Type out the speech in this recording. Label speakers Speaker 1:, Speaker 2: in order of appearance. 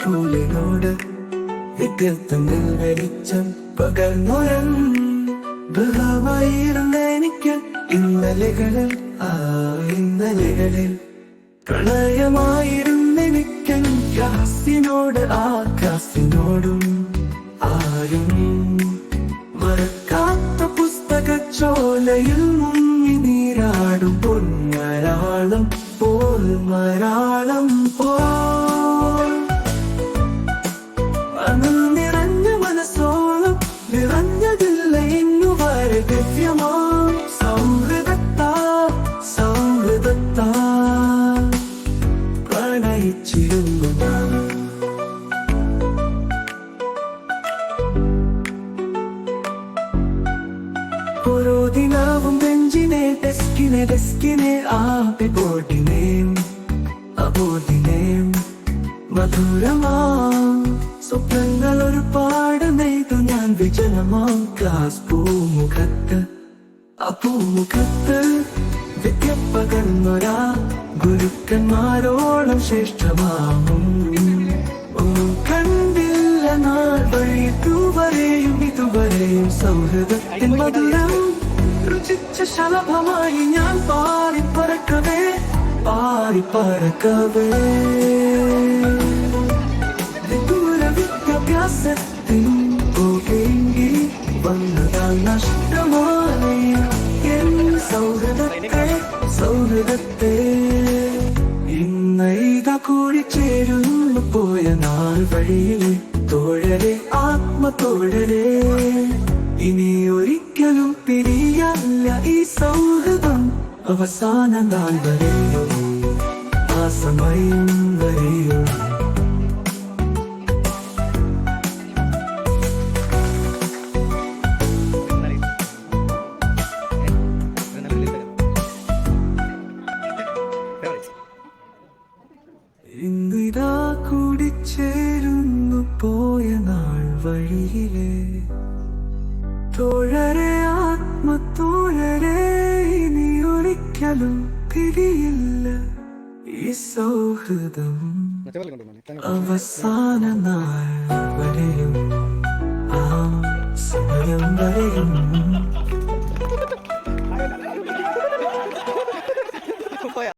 Speaker 1: ചൂലിനോട് വിദ്യത്തങ്ങൾ വെളിച്ചം പകർന്നൊരൻ ബൃഹമായിരുന്ന എനിക്ക് ഇന്നലകളിൽ പ്രണയമായിരുന്നെനിക്കൻ കാസിനോട് കാസിനോടും ആരും മറക്കാത്ത പുസ്തകച്ചോലയിൽ മുങ്ങി നീരാടും പൊന്മരാളം പോൽ മരാളം പോൽ അനൽ നിറഞ്ഞ മനസ്സോളം നിറഞ്ഞതില്ല ഇന്നു വരെ ദിവ്യമാ സൗഹൃദത്താ പ്രണയിച്ചിരുന്നു ഞാൻ. ഓരോ ദിനവും ബെഞ്ചിനെ ഡെസ്കിനെ അബോർഡിനെയും മധുരമാ സ്വപ്നങ്ങൾ ഒരുപാട് നെയ്തു ഞാൻ വിജനമാം ക്ലാസ് പൂമുഖത്ത് വിദ്യ പകർന്നൊരാ ഗുരുക്കന്മാരോളം ശ്രേഷ്ഠമാവും ഒന്നും കണ്ടില്ല നാൾ ഇതുവരെയും സൗഹൃദത്തിൻ മധുരം രുചിച്ച ശലഭമായി ഞാൻ പാറിപ്പറക്കവേ വിദൂര വിദ്യാഭ്യാസത്തിൻ പോകെങ്കിൽ വന്നതാൽ നഷ്ടമായി എൻ സൗഹൃദത്തെ ഇന്നൈത കൂടിച്ചേരുന്നു പോയ നാൾ വഴിയിലെ തോഴരെ ആത്മത്തോഴരെ ഇനി ഒരിക്കലും പിരിയല്ല ഈ സൗഹൃദം അവസാന നാൾ വരെയോ ആ സമയം വരെയോ. ഇന്നിതാ കൂടിച്ചേരുന്നു പോയ നാൾ വഴിയിലെ തോഴരെ ആത്മത്തോഴരെ ഇനി ഒരിക്കലും പിരിയില്ല ഈ സൗഹൃദം അവസാന നാൾ വരെയും ആ സമയം വരെയും.